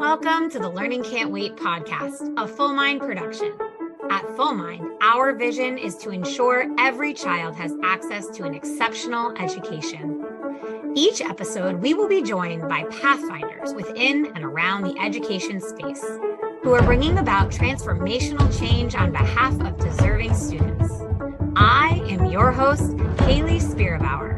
Welcome to the Learning Can't Wait podcast, a Full Mind production. At Full Mind, our vision is to ensure every child has access to an exceptional education. Each episode, we will be joined by pathfinders within and around the education space who are bringing about transformational change on behalf of deserving students. I am your host, Hayley Spira-Bauer.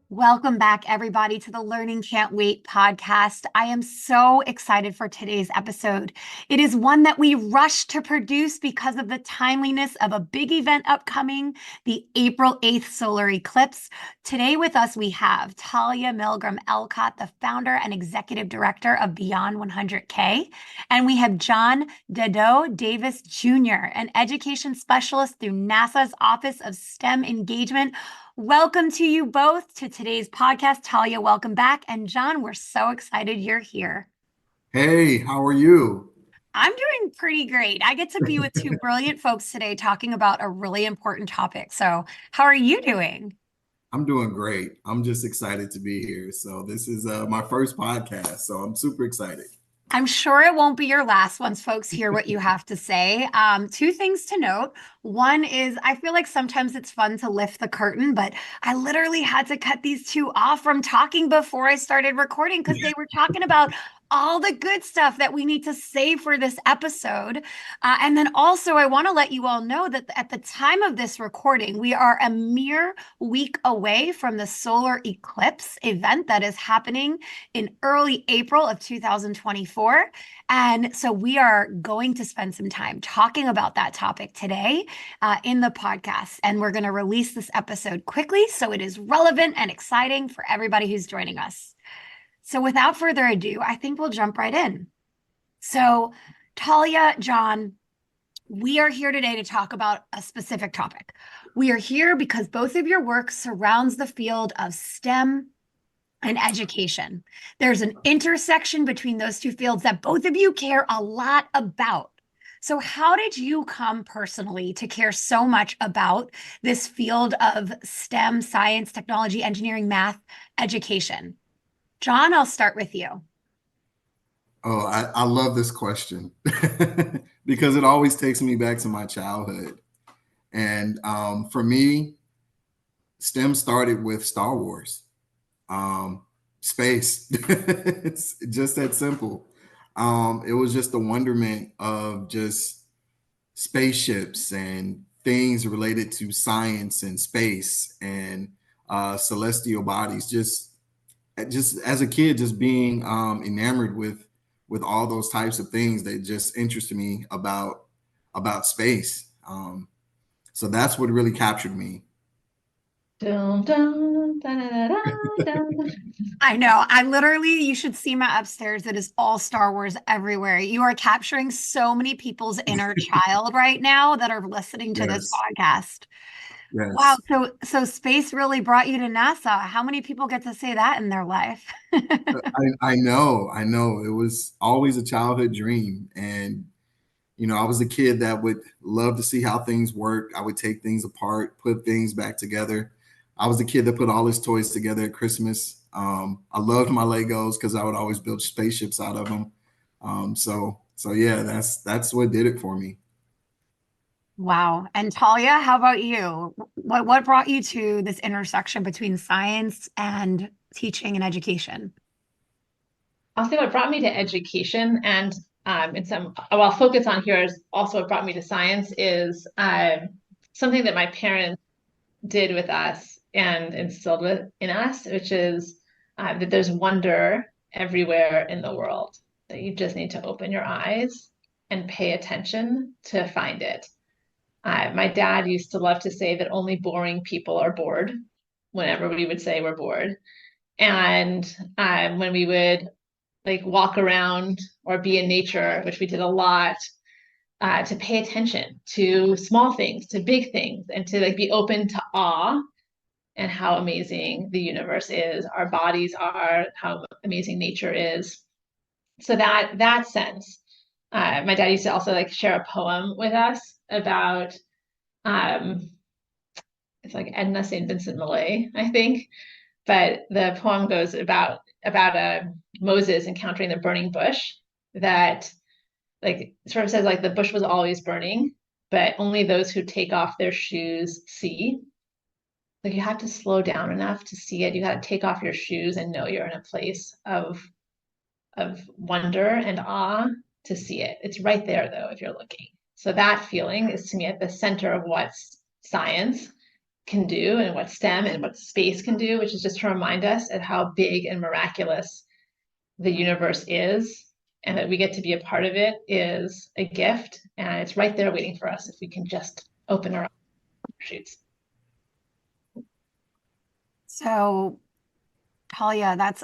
Welcome back, everybody, to the Learning Can't Wait podcast. I am so excited for today's episode. It is one that we rushed to produce because of the timeliness of a big event upcoming, the April 8th solar eclipse. Today with us, we have Talia Milgrom-Elcott, the founder and executive director of Beyond 100K. And we have John Dedeax Davis Jr., an education specialist through NASA's Office of STEM Engagement. Welcome to you both to today's podcast. Talia, welcome back. And John, we're so excited you're here. Hey, how are you? I'm doing pretty great. I get to be with two brilliant folks today talking about a really important topic. So how are you doing? I'm doing great. I'm just excited to be here. So this is my first podcast, so I'm super excited. I'm sure it won't be your last once folks hear what you have to say. Two things to note. One is I feel like sometimes it's fun to lift the curtain, but I literally had to cut these two off from talking before I started recording because they were talking about all the good stuff that we need to save for this episode. And then also, I want to let you all know that at the time of this recording, we are a mere week away from the solar eclipse event that is happening in early April of 2024. And so we are going to spend some time talking about that topic today in the podcast. And we're going to release this episode quickly so it is relevant and exciting for everybody who's joining us. So without further ado, I think we'll jump right in. So Talia, John, we are here today to talk about a specific topic. We are here because both of your work surrounds the field of STEM and education. There's an intersection between those two fields that both of you care a lot about. So how did you come personally to care so much about this field of STEM, science, technology, engineering, math, education? John, I'll start with you. Oh, I love this question because it always takes me back to my childhood. And for me, STEM started with Star Wars, space. It's just that simple. It was just the wonderment of just spaceships and things related to science and space and celestial bodies. Just as a kid, just being enamored with all those types of things that just interested me about space. So that's what really captured me. Dun, dun, dun, dun, dun, dun. I know. You should see my upstairs. It is all Star Wars everywhere. You are capturing so many people's inner child right now that are listening to this podcast. Yes. Wow. So space really brought you to NASA. How many people get to say that in their life? I know. It was always a childhood dream. And, I was a kid that would love to see how things work. I would take things apart, put things back together. I was the kid that put all his toys together at Christmas. I loved my Legos because I would always build spaceships out of them. So yeah, that's what did it for me. Wow. And Talia, how about you? What brought you to this intersection between science and teaching and education? I'll say what brought me to education and I'll focus on here is also what brought me to science is something that my parents did with us and instilled in us, which is that there's wonder everywhere in the world, that you just need to open your eyes and pay attention to find it. My dad used to love to say that only boring people are bored whenever we would say we're bored. And when we would walk around or be in nature, which we did a lot, to pay attention to small things, to big things, and to be open to awe and how amazing the universe is, our bodies are, how amazing nature is. So that sense. My dad used to also share a poem with us about it's Edna St. Vincent Millay, I think, But the poem goes about Moses encountering the burning bush that like sort of says like the bush was always burning, but only those who take off their shoes see. Like you have to slow down enough to see it. You got to take off your shoes and know you're in a place of wonder and awe to see it. It's right there though if you're looking. So that feeling is to me at the center of what science can do and what STEM and what space can do, which is just to remind us of how big and miraculous the universe is, and that we get to be a part of it is a gift, and it's right there waiting for us if we can just open our shoots. So, Talia, that's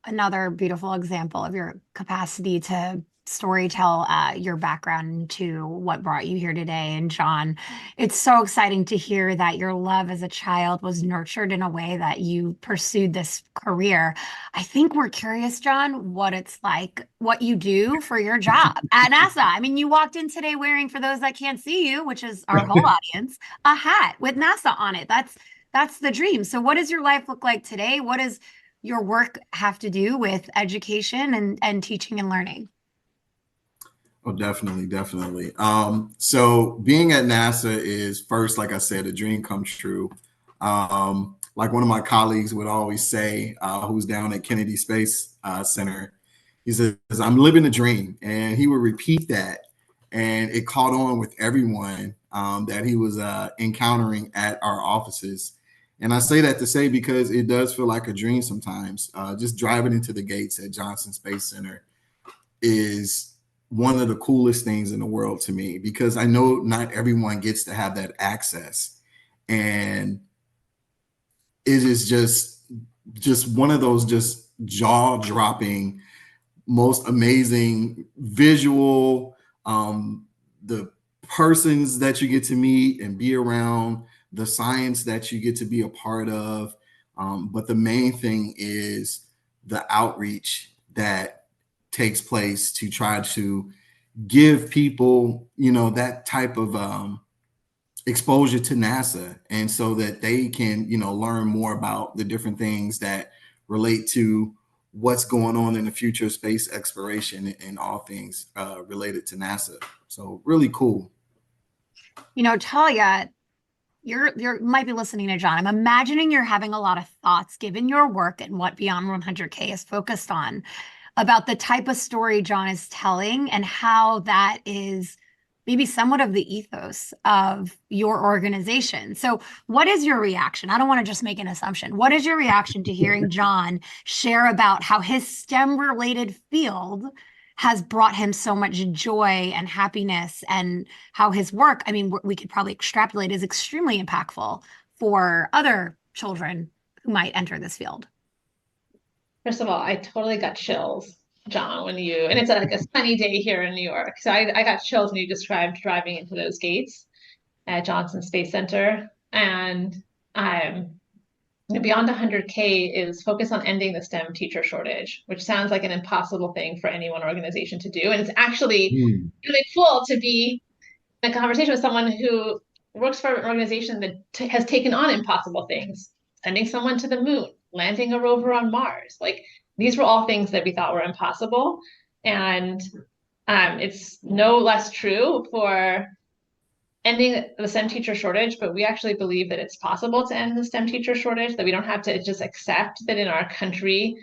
another beautiful example of your capacity to storytell your background to what brought you here today. And John, it's so exciting to hear that your love as a child was nurtured in a way that you pursued this career. I think we're curious, John, what it's like, what you do for your job at NASA. I mean, you walked in today wearing, for those that can't see you, which is our whole audience, a hat with NASA on it. That's the dream. So what does your life look like today? What does your work have to do with education and teaching and learning? Oh, definitely, definitely. So being at NASA is first, like I said, a dream come true. Like one of my colleagues would always say, who's down at Kennedy Space Center, he says, "I'm living a dream," and he would repeat that, and it caught on with everyone that he was encountering at our offices. And I say that to say because it does feel like a dream sometimes. Just driving into the gates at Johnson Space Center is one of the coolest things in the world to me, because I know not everyone gets to have that access. And it is just one of those just jaw-dropping, most amazing visual, the persons that you get to meet and be around, the science that you get to be a part of. But the main thing is the outreach that takes place to try to give people, that type of exposure to NASA, and so that they can, learn more about the different things that relate to what's going on in the future of space exploration and all things related to NASA. So really cool. Talia, you might be listening to John. I'm imagining you're having a lot of thoughts given your work and what Beyond 100K is focused on, about the type of story John is telling and how that is maybe somewhat of the ethos of your organization. So what is your reaction? I don't want to just make an assumption. What is your reaction to hearing John share about how his STEM related field has brought him so much joy and happiness, and how his work, I mean, we could probably extrapolate, is extremely impactful for other children who might enter this field? First of all, I totally got chills, John, and it's like a sunny day here in New York. So I got chills when you described driving into those gates at Johnson Space Center. And Beyond 100K is focused on ending the STEM teacher shortage, which sounds like an impossible thing for any one organization to do. And it's actually really cool to be in a conversation with someone who works for an organization that has taken on impossible things, sending someone to the moon, landing a rover on Mars. Like these were all things that we thought were impossible. And it's no less true for ending the STEM teacher shortage, but we actually believe that it's possible to end the STEM teacher shortage, that we don't have to just accept that in our country,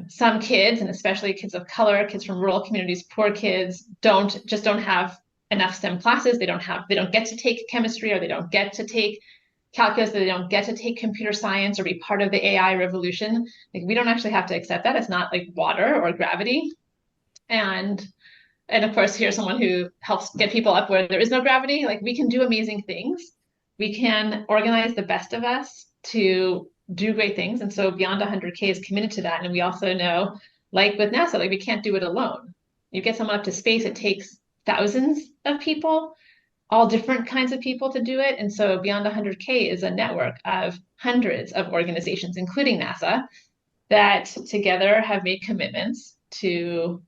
some kids, and especially kids of color, kids from rural communities, poor kids, don't have enough STEM classes. They don't get to take chemistry, or they don't get to take calculus, they don't get to take computer science or be part of the AI revolution. Like we don't actually have to accept that. It's not like water or gravity. And of course, here's someone who helps get people up where there is no gravity. Like we can do amazing things. We can organize the best of us to do great things. And so Beyond 100K is committed to that. And we also know, like with NASA, like we can't do it alone. You get someone up to space, it takes thousands of people, all different kinds of people to do it. And so Beyond 100K is a network of hundreds of organizations, including NASA, that together have made commitments to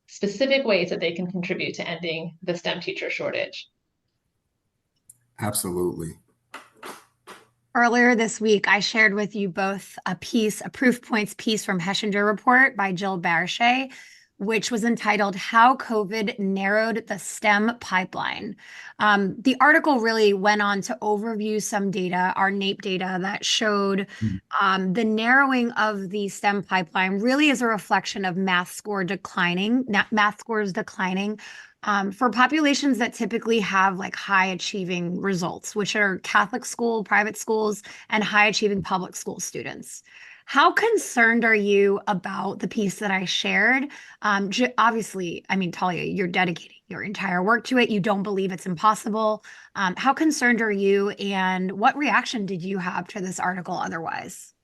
specific ways that they can contribute to ending the STEM teacher shortage. Absolutely. Earlier this week, I shared with you both a proof points piece from Heshinger Report by Jill Barshay, which was entitled How COVID Narrowed the STEM Pipeline. The article really went on to overview some data, our NAEP data, that showed the narrowing of the STEM pipeline really is a reflection of math scores declining for populations that typically have like high achieving results, which are Catholic school, private schools, and high achieving public school students. How concerned are you about the piece that I shared? Obviously, I mean, Talia, you're dedicating your entire work to it. You don't believe it's impossible. How concerned are you, and what reaction did you have to this article otherwise?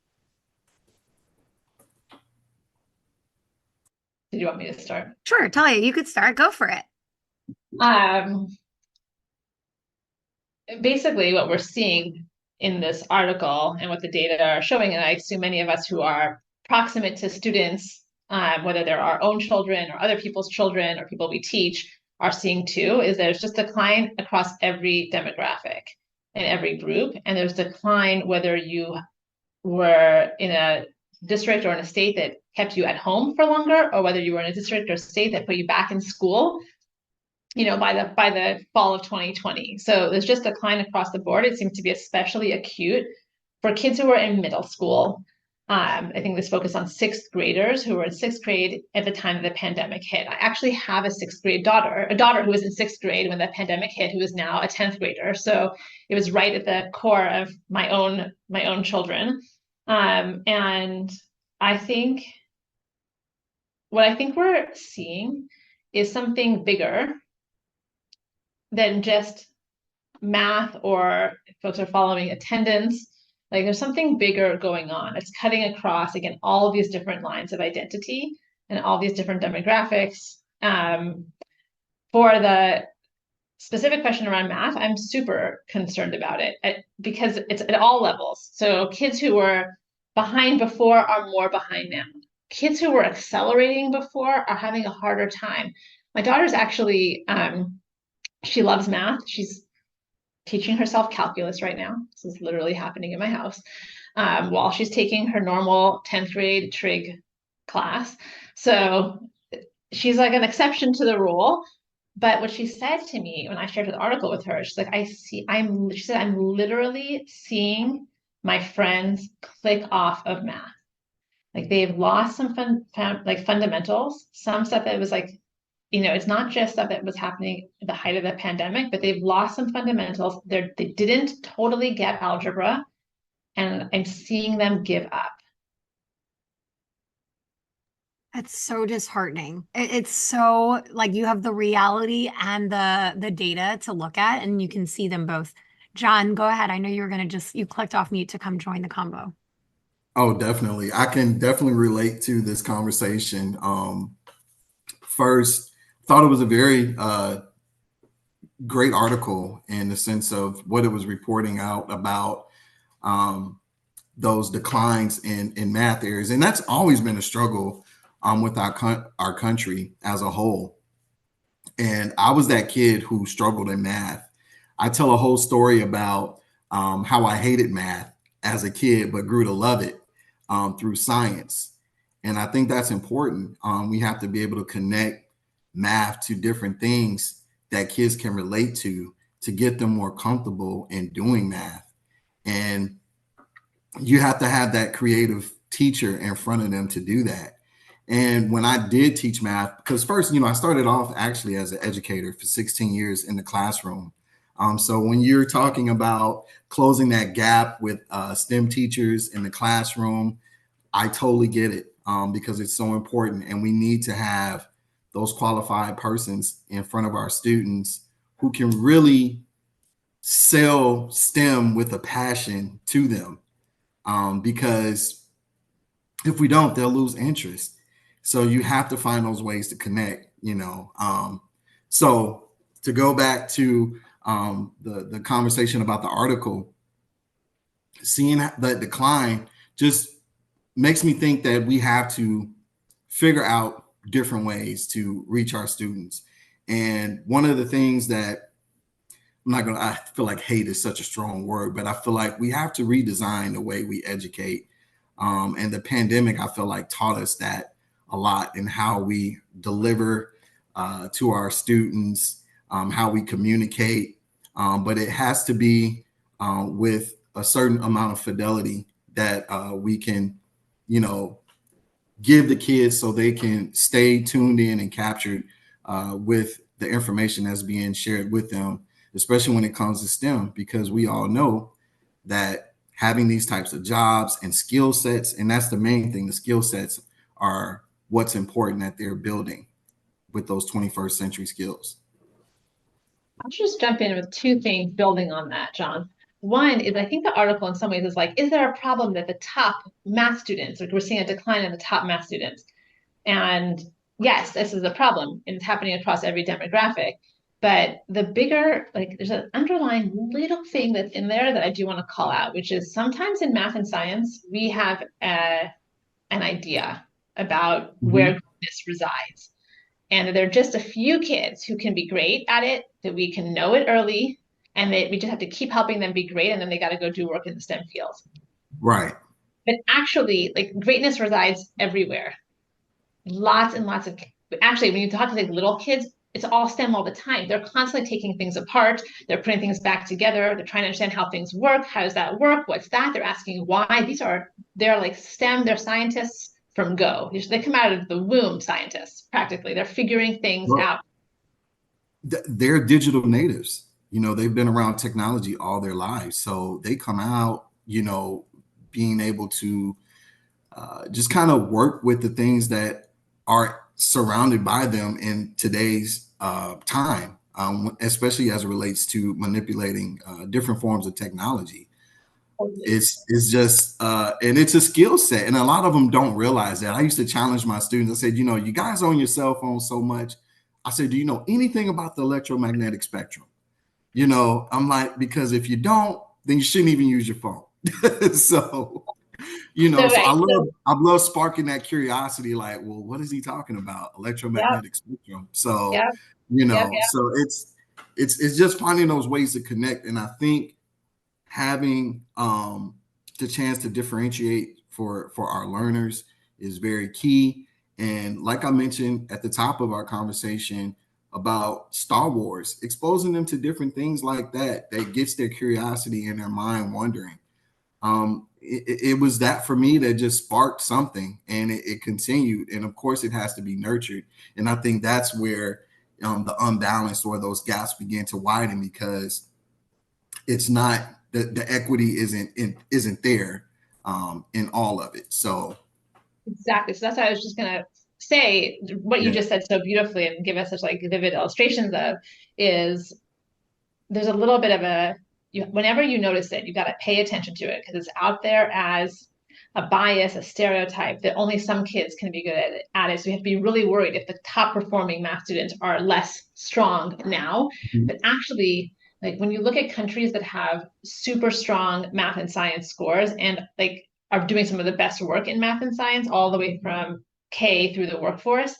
Did you want me to start? Sure, Talia, you could start. Go for it. Basically, what we're seeing in this article and what the data are showing, and I assume many of us who are proximate to students, whether they're our own children or other people's children or people we teach, are seeing too, is there's just decline across every demographic and every group. And there's decline whether you were in a district or in a state that kept you at home for longer, or whether you were in a district or state that put you back in school, by the fall of 2020. So there's just decline across the board. It seems to be especially acute for kids who are in middle school. I think this focused on sixth graders who were in sixth grade at the time of the pandemic hit. I actually have a sixth grade daughter, who was in sixth grade when the pandemic hit, who is now a 10th grader. So it was right at the core of my own children. And I think what I think we're seeing is something bigger than just math, or if folks are following attendance. Like there's something bigger going on. It's cutting across, again, all of these different lines of identity and all these different demographics. For the specific question around math, I'm super concerned about it because it's at all levels. So kids who were behind before are more behind now. Kids who were accelerating before are having a harder time. My daughter's actually, she loves math. She's teaching herself calculus right now. This is literally happening in my house while she's taking her normal 10th grade trig class. So she's like an exception to the rule. But what she said to me when I shared the article with her, she's like, she said, I'm literally seeing my friends click off of math. Like they've lost some fundamentals, some stuff that was like, it's not just stuff that was happening at the height of the pandemic, but they've lost some fundamentals. They didn't totally get algebra, and I'm seeing them give up. That's so disheartening. It's so like you have the reality and the data to look at, and you can see them both. John, go ahead. I know you were going to you clicked off mute to come join the combo. Oh, definitely. I can definitely relate to this conversation. First, thought it was a very great article in the sense of what it was reporting out about those declines in math areas. And that's always been a struggle with our country as a whole. And I was that kid who struggled in math. I tell a whole story about how I hated math as a kid, but grew to love it through science. And I think that's important. We have to be able to connect math to different things that kids can relate to get them more comfortable in doing math. And you have to have that creative teacher in front of them to do that. And when I did teach math, because first, I started off actually as an educator for 16 years in the classroom. So when you're talking about closing that gap with STEM teachers in the classroom, I totally get it because it's so important. And we need to have those qualified persons in front of our students who can really sell STEM with a passion to them. Because if we don't, they'll lose interest. So you have to find those ways to connect, So to go back to the conversation about the article, seeing that decline just makes me think that we have to figure out different ways to reach our students. And one of the things that I feel like hate is such a strong word, but I feel like we have to redesign the way we educate. And the pandemic, I feel like, taught us that a lot in how we deliver to our students, how we communicate. But it has to be with a certain amount of fidelity that we can, give the kids so they can stay tuned in and captured with the information that's being shared with them, especially when it comes to STEM, because we all know that having these types of jobs and skill sets, and that's the main thing, the skill sets are what's important that they're building with those 21st century skills. I'll just jump in with two things building on that, John. One is I think the article in some ways is like, is there a problem that the top math students, like we're seeing a decline in the top math students? And yes, this is a problem and it's happening across every demographic. But the bigger, like there's an underlying little thing that's in there that I do want to call out, which is sometimes in math and science, we have an idea about where greatness resides. And there are just a few kids who can be great at it, that we can know it early, and we just have to keep helping them be great, and then they got to go do work in the STEM fields. Right. But actually, like greatness resides everywhere. Lots and lots of, actually, when you talk to like little kids, it's all STEM all the time. They're constantly taking things apart. They're putting things back together. They're trying to understand how things work. How does that work? What's that? They're asking why. They're like STEM, they're scientists from go. They come out of the womb scientists, practically. They're figuring things out. They're digital natives. They've been around technology all their lives. So they come out, being able to just kind of work with the things that are surrounded by them in today's time, especially as it relates to manipulating different forms of technology. It's just and it's a skill set, and a lot of them don't realize that. I used to challenge my students. I said, you guys on your cell phone so much. I said, do you know anything about the electromagnetic spectrum? I'm like, because if you don't, then you shouldn't even use your phone. So I love sparking that curiosity, like, well, what is he talking about? Electromagnetic spectrum. So, so it's just finding those ways to connect. And I think having the chance to differentiate for our learners is very key. And like I mentioned at the top of our conversation about Star Wars, exposing them to different things like that gets their curiosity and their mind wandering. It was that for me that just sparked something, and it continued. And of course, it has to be nurtured. And I think that's where the unbalanced or those gaps begin to widen, because it's not the equity isn't there in all of it. So exactly. So that's what I was just gonna say. What you just said so beautifully and give us such like vivid illustrations of is there's a little bit of whenever you notice it, you got to pay attention to it because it's out there as a bias, a stereotype that only some kids can be good at it. So we have to be really worried if the top performing math students are less strong now. But actually, like when you look at countries that have super strong math and science scores and like are doing some of the best work in math and science all the way from K through the workforce,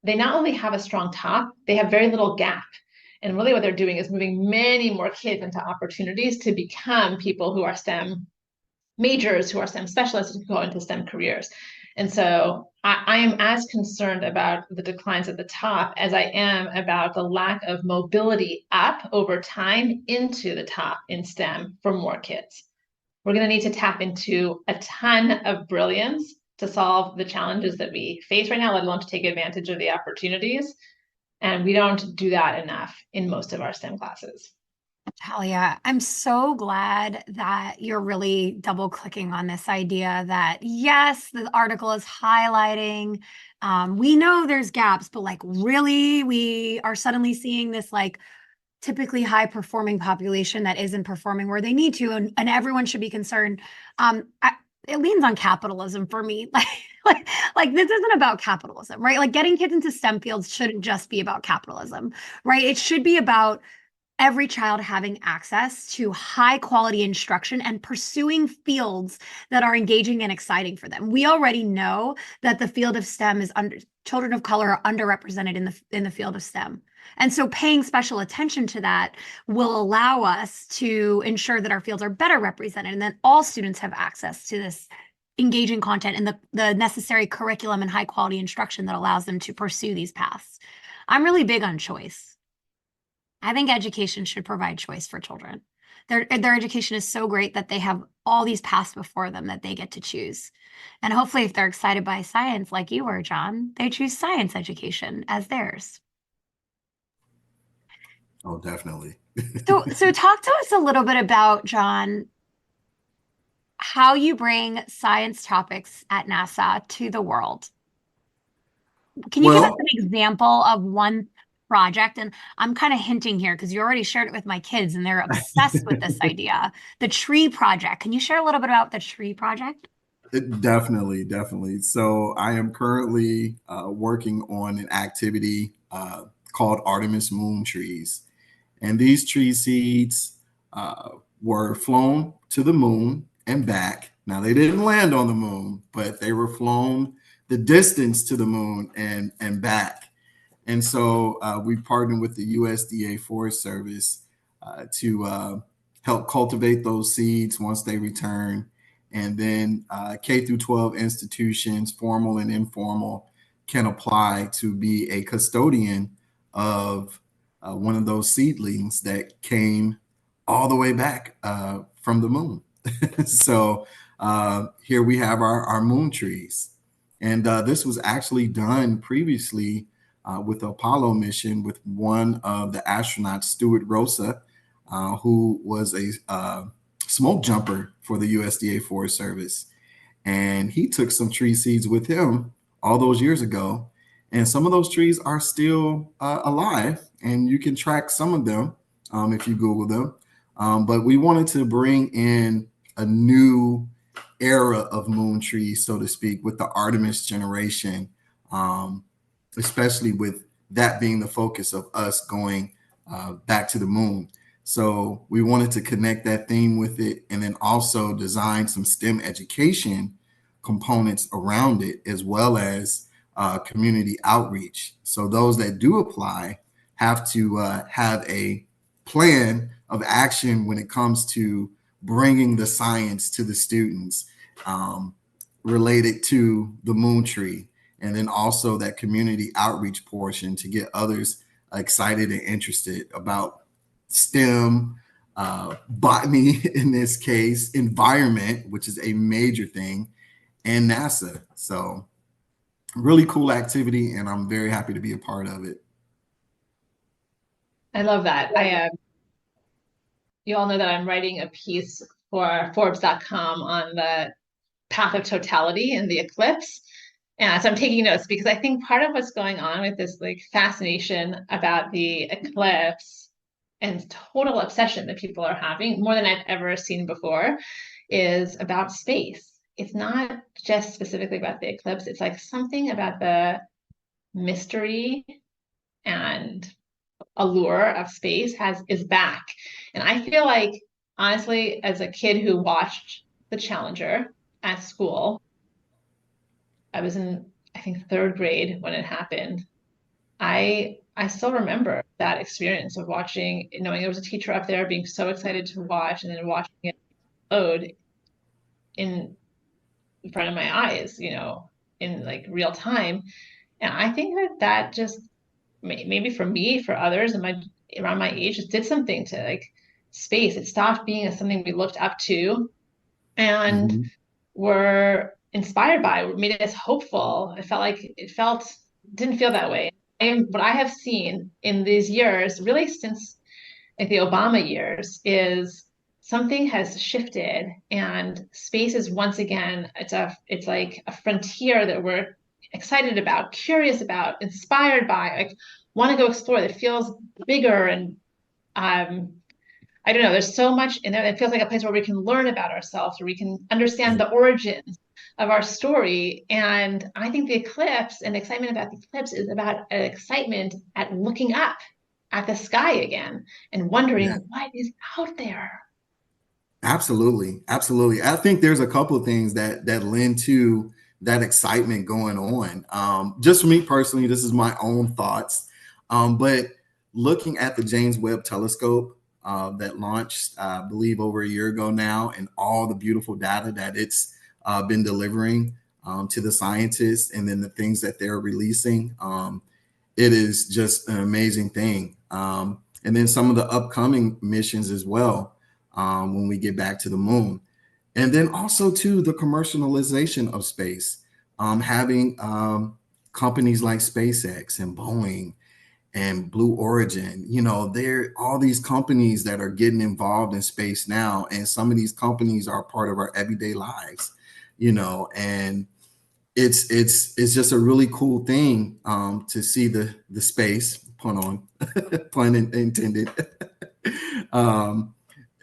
they not only have a strong top, they have very little gap. And really what they're doing is moving many more kids into opportunities to become people who are STEM majors, who are STEM specialists, who go into STEM careers. And so I am as concerned about the declines at the top as I am about the lack of mobility up over time into the top in STEM for more kids. We're going to need to tap into a ton of brilliance to solve the challenges that we face right now, let alone to take advantage of the opportunities. And we don't do that enough in most of our STEM classes. Talia, I'm so glad that you're really double clicking on this idea that, yes, the article is highlighting. We know there's gaps, but like really, we are suddenly seeing this like typically high performing population that isn't performing where they need to, and everyone should be concerned. It leans on capitalism for me. Like this isn't about capitalism, right? Like getting kids into STEM fields shouldn't just be about capitalism, right? It should be about every child having access to high quality instruction and pursuing fields that are engaging and exciting for them. We already know that the field of STEM is children of color are underrepresented in the field of STEM. And so paying special attention to that will allow us to ensure that our fields are better represented and that all students have access to this engaging content and the necessary curriculum and high quality instruction that allows them to pursue these paths. I'm really big on choice. I think education should provide choice for children. Their education is so great that they have all these paths before them that they get to choose. And hopefully, if they're excited by science like you were, John, they choose science education as theirs. Oh, definitely. So talk to us a little bit about, John, how you bring science topics at NASA to the world. Can you give us Well, an example of one project? And I'm kind of hinting here because you already shared it with my kids and they're obsessed with this idea. The tree project. Can you share a little bit about the tree project? definitely, definitely. So I am currently working on an activity called Artemis Moon Trees. And these tree seeds were flown to the moon and back. Now, they didn't land on the moon, but they were flown the distance to the moon and back. And so we partnered with the USDA Forest Service to help cultivate those seeds once they return. And then K through 12 institutions, formal and informal, can apply to be a custodian of one of those seedlings that came all the way back from the moon. So here we have our moon trees. And this was actually done previously with the Apollo mission with one of the astronauts, Stuart Rosa, who was a smoke jumper for the USDA Forest Service. And he took some tree seeds with him all those years ago. And some of those trees are still alive, and you can track some of them if you Google them. But we wanted to bring in a new era of moon trees, so to speak, with the Artemis generation, especially with that being the focus of us going back to the moon. So we wanted to connect that theme with it and then also design some STEM education components around it, as well as community outreach. So those that do apply have to have a plan of action when it comes to bringing the science to the students related to the moon tree, and then also that community outreach portion to get others excited and interested about STEM, botany in this case, environment, which is a major thing, and NASA. So really cool activity, and I'm very happy to be a part of it. I love that. You all know that I'm writing a piece for Forbes.com on the path of totality in the eclipse. And so I'm taking notes because I think part of what's going on with this like fascination about the eclipse and total obsession that people are having, more than I've ever seen before, is about space. It's not just specifically about the eclipse. It's like something about the mystery and allure of space is back. And I feel like, honestly, as a kid who watched the Challenger at school, I was in, I think, third grade when it happened. I still remember that experience of watching, knowing there was a teacher up there, being so excited to watch, and then watching it explode in front of my eyes, in like real time. And I think that just maybe for me, for others around my age, just did something to like space. It stopped being something we looked up to and Mhm. were inspired by, made us hopeful. Didn't feel that way. What I have seen in these years, really since like the Obama years, is something has shifted and space is once again, it's like a frontier that we're excited about, curious about, inspired by, like want to go explore, that feels bigger and I don't know, there's so much in there. It feels like a place where we can learn about ourselves, where we can understand the origins of our story. And I think the eclipse and excitement about the eclipse is about an excitement at looking up at the sky again and wondering Yeah, what is out there. absolutely, absolutely. I think there's a couple of things that lend to that excitement going on. Just for me personally, this is my own thoughts, but looking at the James Webb Telescope that launched, I believe, over a year ago now, and all the beautiful data that it's been delivering to the scientists, and then the things that they're releasing, it is just an amazing thing. And then some of the upcoming missions as well, when we get back to the moon. And then also, too, the commercialization of space, having companies like SpaceX and Boeing and Blue Origin, there are all these companies that are getting involved in space now. And some of these companies are part of our everyday lives, and it's just a really cool thing to see the space, pun intended,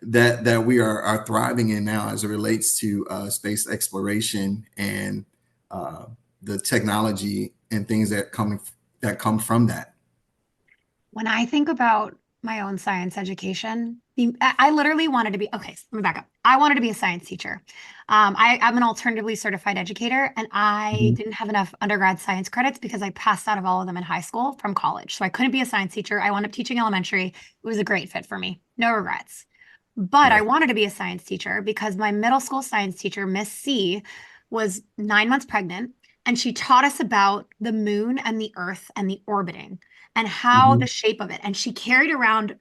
that we are thriving in now as it relates to space exploration and the technology and things that come from that. When I think about my own science education, I literally wanted to be, okay, let me back up. I wanted to be a science teacher. I'm an alternatively certified educator, and I didn't have enough undergrad science credits because I passed out of all of them in high school from college. So I couldn't be a science teacher. I wound up teaching elementary. It was a great fit for me. No regrets. But I wanted to be a science teacher because my middle school science teacher, Miss C, was 9 months pregnant, and she taught us about the moon and the earth and the orbiting and how the shape of it. And she carried around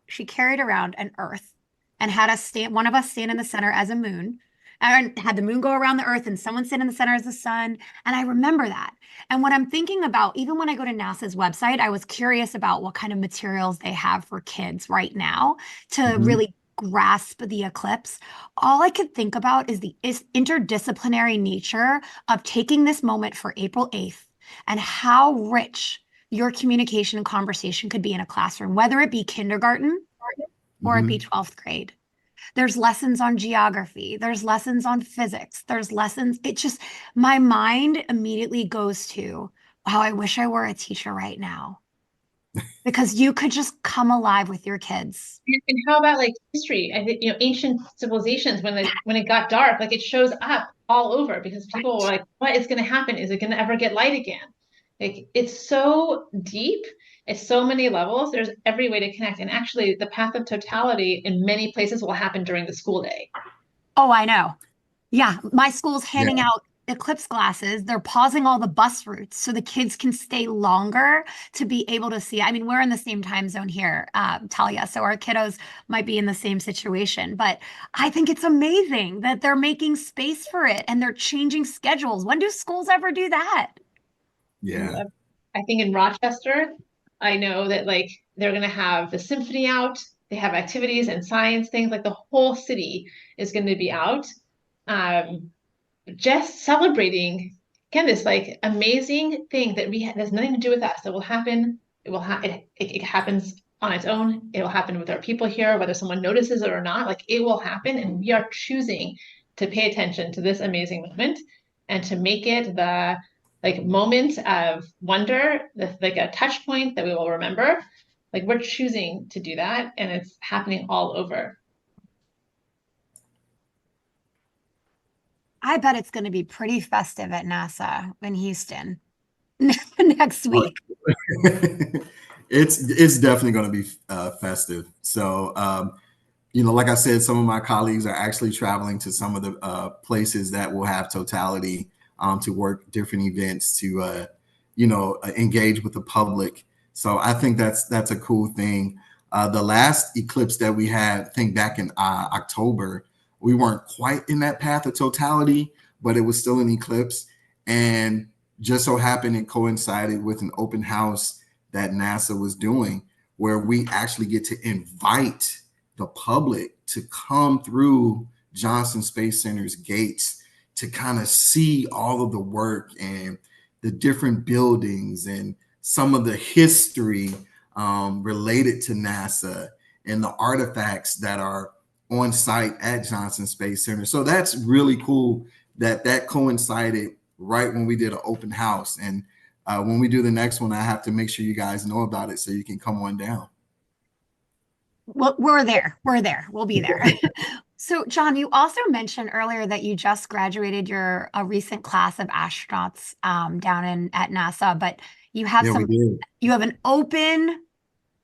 an earth and had one of us stand in the center as a moon, and had the moon go around the earth and someone stand in the center as the sun. And I remember that. And when I'm thinking about, even when I go to NASA's website, I was curious about what kind of materials they have for kids right now to really grasp the eclipse. All I could think about is the interdisciplinary nature of taking this moment for April 8th and how rich your communication and conversation could be in a classroom, whether it be kindergarten or it be 12th grade. There's lessons on geography. There's lessons on physics. There's lessons. My mind immediately goes to, wow, I wish I were a teacher right now. Because you could just come alive with your kids. And how about like history? I think, ancient civilizations, when it got dark, like it shows up all over because people were like, what is going to happen? Is it going to ever get light again? Like, it's so deep. It's so many levels. There's every way to connect. And actually, the path of totality in many places will happen during the school day. Oh, I know. Yeah, my school's handing out Eclipse glasses. They're pausing all the bus routes so the kids can stay longer to be able to see. I mean, we're in the same time zone here, Talia, so our kiddos might be in the same situation. But I think it's amazing that they're making space for it and they're changing schedules. When do schools ever do that? Yeah. I think in Rochester, I know that like they're going to have the symphony out. They have activities and science things. Like the whole city is going to be out. Just celebrating, again, this like amazing thing that has nothing to do with us, that will happen. It happens on its own. It will happen with our people here, whether someone notices it or not. Like, it will happen, and we are choosing to pay attention to this amazing moment and to make it the like moment of wonder, like a touch point that we will remember. Like, we're choosing to do that, and it's happening all over. I bet it's going to be pretty festive at NASA in Houston next week. It's definitely going to be festive. So, like I said, some of my colleagues are actually traveling to some of the places that will have Totality to work different events to, engage with the public. So I think that's a cool thing. The last eclipse that we had, I think back in October, we weren't quite in that path of totality, but it was still an eclipse. And just so happened it coincided with an open house that NASA was doing, where we actually get to invite the public to come through Johnson Space Center's gates to kind of see all of the work and the different buildings and some of the history related to NASA and the artifacts that are on site at Johnson Space Center. So that's really cool that coincided right when we did an open house. And when we do the next one, I have to make sure you guys know about it so you can come on down. Well, we're there. We'll be there. So, John, you also mentioned earlier that you just graduated a recent class of astronauts down at NASA, but you have Yeah, you have an open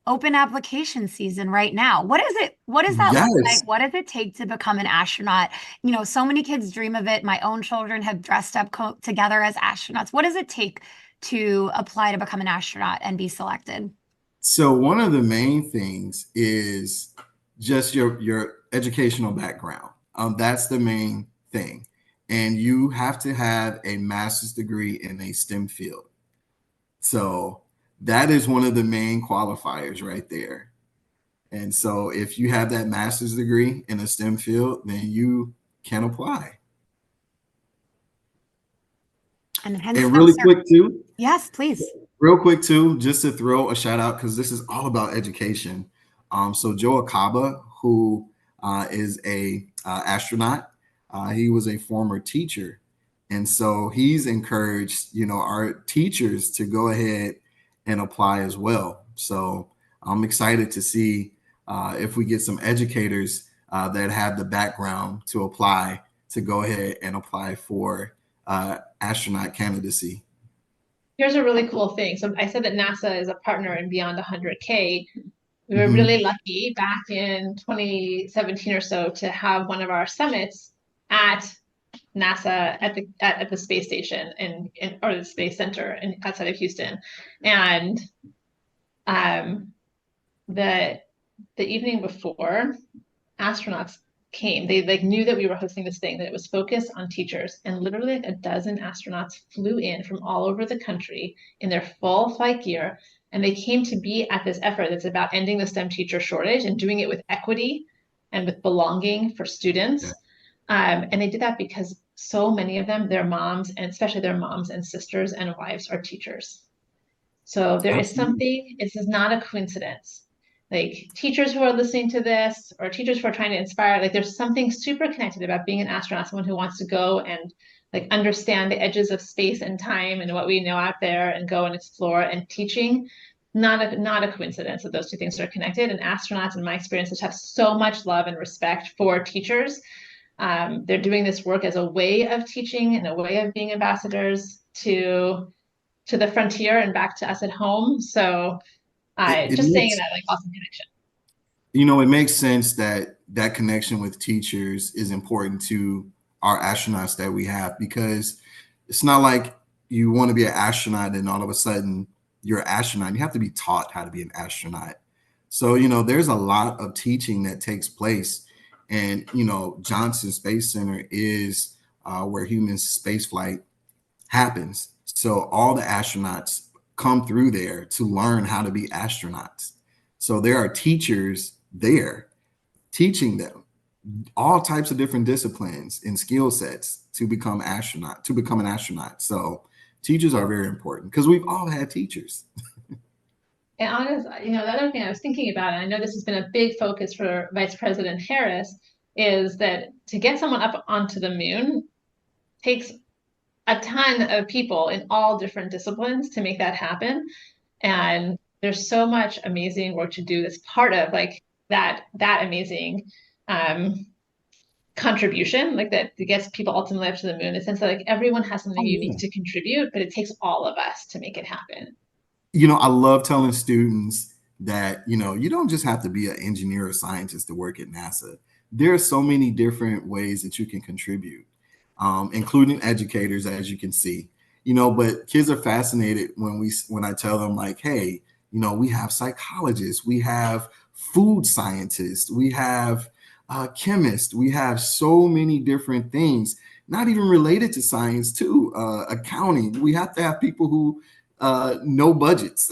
open application season right now. What does that look Yes. like? What does it take to become an astronaut? So many kids dream of it. My own children have dressed up together as astronauts. What does it take to apply to become an astronaut and be selected? So one of the main things is just your educational background. That's the main thing. And you have to have a master's degree in a STEM field. So that is one of the main qualifiers right there. And so if you have that master's degree in a STEM field, then you can apply. And hence And really quick too, Yes, please. real quick too, just to throw a shout out, because this is all about education. So Joe Akaba, who is a astronaut, he was a former teacher. And so he's encouraged, our teachers to go ahead and apply as well. So I'm excited to see if we get some educators that have the background to apply, to go ahead and apply for astronaut candidacy. Here's a really cool thing. So I said that NASA is a partner in Beyond 100K. We were Mhm. really lucky back in 2017 or so to have one of our summits at NASA at the space station or the space center outside of Houston. And the evening before, astronauts came. They knew that we were hosting this thing, that it was focused on teachers, and literally a dozen astronauts flew in from all over the country in their full flight gear, and they came to be at this effort that's about ending the STEM teacher shortage and doing it with equity and with belonging for students. And they did that because so many of them, their moms, and especially their moms and sisters and wives, are teachers. So there is something, this is not a coincidence. Like teachers who are listening to this, or teachers who are trying to inspire, like there's something super connected about being an astronaut, someone who wants to go and like understand the edges of space and time and what we know out there and go and explore, and teaching. Not a coincidence that those two things are connected. And astronauts, in my experience, just have so much love and respect for teachers. They're doing this work as a way of teaching and a way of being ambassadors to the frontier and back to us at home. So just saying that, like, awesome connection. It makes sense that that connection with teachers is important to our astronauts that we have, because it's not like you want to be an astronaut and all of a sudden you're an astronaut. You have to be taught how to be an astronaut. So, there's a lot of teaching that takes place. And, Johnson Space Center is where human spaceflight happens. So all the astronauts come through there to learn how to be astronauts. So there are teachers there teaching them all types of different disciplines and skill sets to become an astronaut. So teachers are very important, because we've all had teachers. And honestly, the other thing I was thinking about, and I know this has been a big focus for Vice President Harris, is that to get someone up onto the moon takes a ton of people in all different disciplines to make that happen. And there's so much amazing work to do that's part of like that amazing contribution, like that gets people ultimately up to the moon, in the sense that like everyone has something unique to contribute, but it takes all of us to make it happen. I love telling students that, you don't just have to be an engineer or scientist to work at NASA. There are so many different ways that you can contribute, including educators, as you can see. But kids are fascinated when I tell them, like, hey, we have psychologists, we have food scientists, we have chemists, we have so many different things, not even related to science too. Accounting, we have to have people who know budgets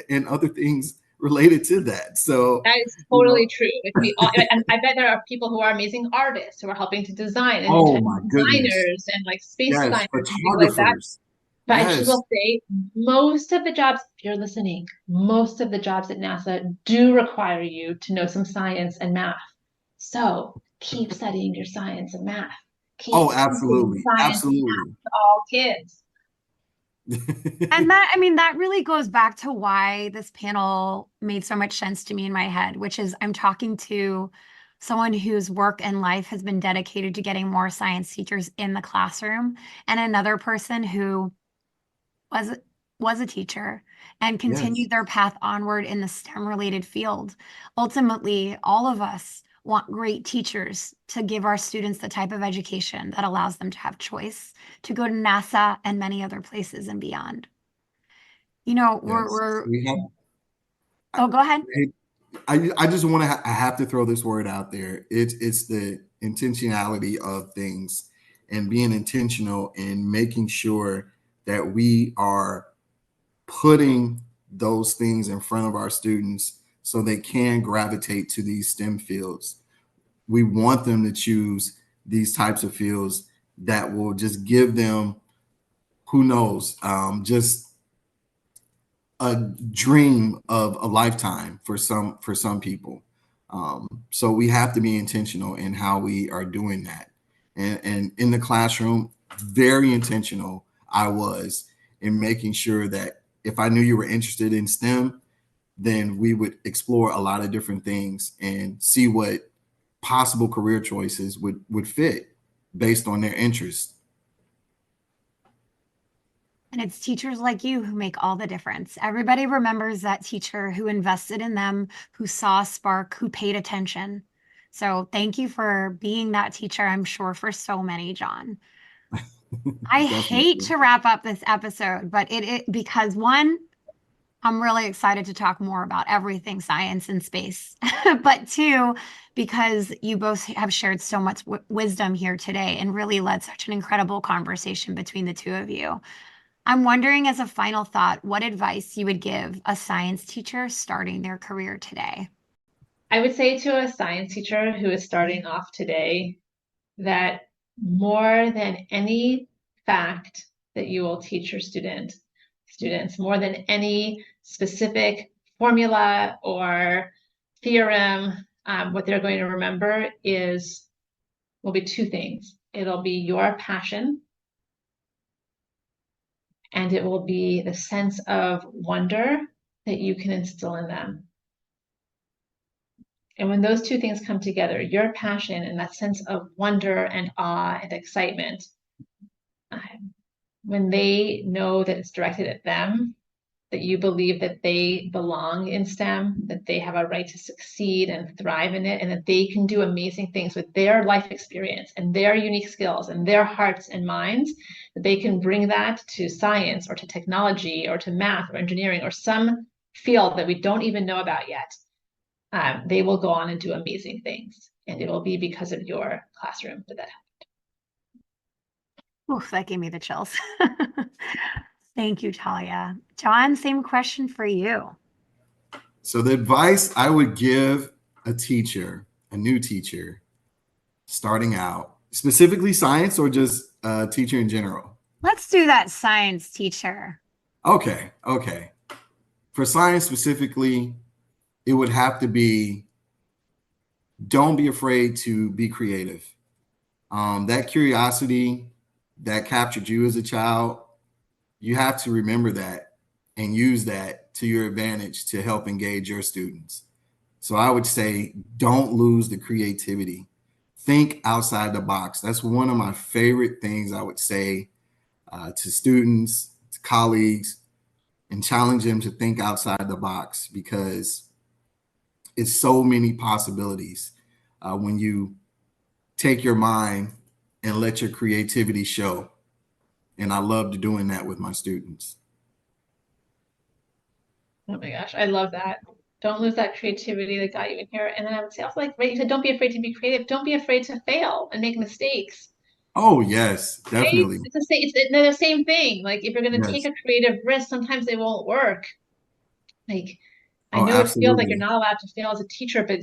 and other things related to that. So that is totally true. And I bet there are people who are amazing artists who are helping to design, and designers and like space designers and things like that. But I just will say, most of the jobs, if you're listening, most of the jobs at NASA do require you to know some science and math. So keep studying your science and math. Absolutely. Absolutely. To all kids. And that really goes back to why this panel made so much sense to me in my head, which is I'm talking to someone whose work and life has been dedicated to getting more science teachers in the classroom, and another person who was was a teacher and Yes. continued their path onward in the STEM related field. Ultimately, all of us want great teachers to give our students the type of education that allows them to have choice, to go to NASA and many other places and beyond. You know, Yes. we're We have. oh, go ahead. I just want to. I have to throw this word out there. It's the intentionality of things and being intentional in making sure that we are putting those things in front of our students so they can gravitate to these STEM fields. We want them to choose these types of fields that will just give them, who knows, just a dream of a lifetime for some people. So we have to be intentional in how we are doing that. And in the classroom, very intentional I was in making sure that if I knew you were interested in STEM, then we would explore a lot of different things and see what possible career choices would fit based on their interests. And it's teachers like you who make all the difference. Everybody remembers that teacher who invested in them, who saw a spark, who paid attention. So thank you for being that teacher, I'm sure, for so many, John. I hate Definitely. to wrap up this episode, but it because one, I'm really excited to talk more about everything science and space. But two, because you both have shared so much wisdom here today and really led such an incredible conversation between the two of you. I'm wondering, as a final thought, what advice you would give a science teacher starting their career today? I would say to a science teacher who is starting off today that more than any fact that you will teach your students, more than any specific formula or theorem, what they're going to remember will be two things. It'll be your passion, and it will be the sense of wonder that you can instill in them. And when those two things come together, your passion and that sense of wonder and awe and excitement, when they know that it's directed at them, that you believe that they belong in STEM, that they have a right to succeed and thrive in it, and that they can do amazing things with their life experience and their unique skills and their hearts and minds, that they can bring that to science or to technology or to math or engineering or some field that we don't even know about yet. They will go on and do amazing things. And it will be because of your classroom that happened. Oof, that gave me the chills. Thank you, Talia. John, same question for you. So the advice I would give a teacher, a new teacher, starting out, specifically science or just a teacher in general? Let's do that, science teacher. Okay. For science specifically, it would have to be, don't be afraid to be creative. That curiosity that captured you as a child, you have to remember that and use that to your advantage to help engage your students. So I would say, don't lose the creativity. Think outside the box. That's one of my favorite things I would say to students, to colleagues, and challenge them to think outside the box because it's so many possibilities when you take your mind and let your creativity show. And I loved doing that with my students. Oh my gosh, I love that. Don't lose that creativity that got you in here. And then I would say also, like, right, you said, don't be afraid to be creative. Don't be afraid to fail and make mistakes. Oh, yes, Right? definitely. They're the same thing. Like if you're going to take Yes. a creative risk, sometimes they won't work. Like I Oh, know it feels like you're absolutely. not allowed to fail as a teacher, but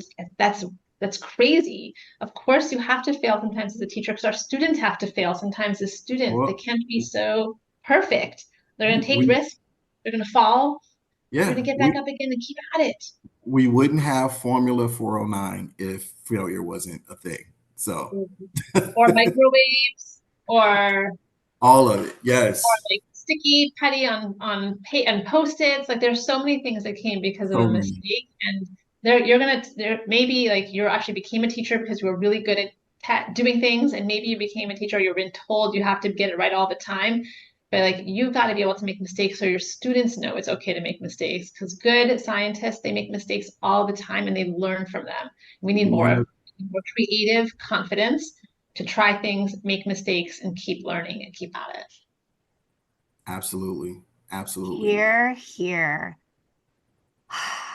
that's crazy. Of course, you have to fail sometimes as a teacher because our students have to fail sometimes as students. They Well, can't be so perfect. They're going to take we risks. They're going to fall. They're yeah, going to get back up again and keep at it. we wouldn't have Formula 409 if failure wasn't a thing. So Or microwaves, or all of it, yes, like sticky putty on pay and post-its. Like there's so many things that came because of so a many. mistake. And there maybe like you actually became a teacher because you were really good at doing things, and maybe you became a teacher, you've been told you have to get it right all the time. But like you've got to be able to make mistakes so your students know it's okay to make mistakes, because good scientists, they make mistakes all the time and they learn from them. We need more creative confidence to try things, make mistakes, and keep learning and keep at it. Absolutely. Absolutely. Here, here.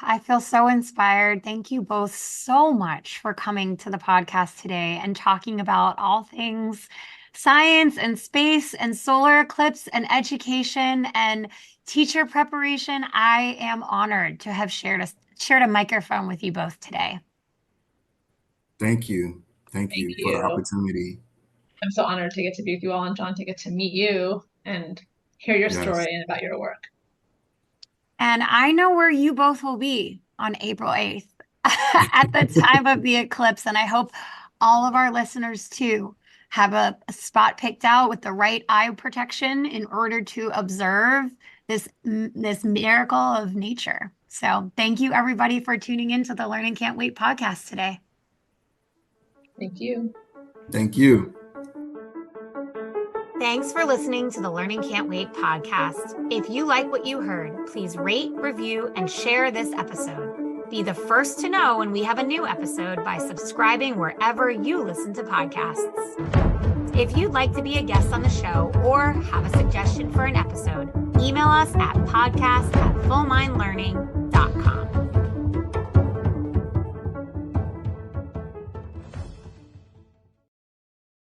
I feel so inspired. Thank you both so much for coming to the podcast today and talking about all things science and space and solar eclipse and education and teacher preparation. I am honored to have shared a microphone with you both today. Thank you. Thank you for the opportunity. I'm so honored to get to be with you all, and John, to get to meet you and hear your story and about your work. And I know where you both will be on April 8th at the time of the eclipse. And I hope all of our listeners too have a spot picked out with the right eye protection in order to observe this miracle of nature. So thank you everybody for tuning in to the Learning Can't Wait podcast today. Thank you. Thank you. Thanks for listening to the Learning Can't Wait podcast. If you like what you heard, please rate, review, and share this episode. Be the first to know when we have a new episode by subscribing wherever you listen to podcasts. If you'd like to be a guest on the show or have a suggestion for an episode, email us at podcast@fullmindlearning.com.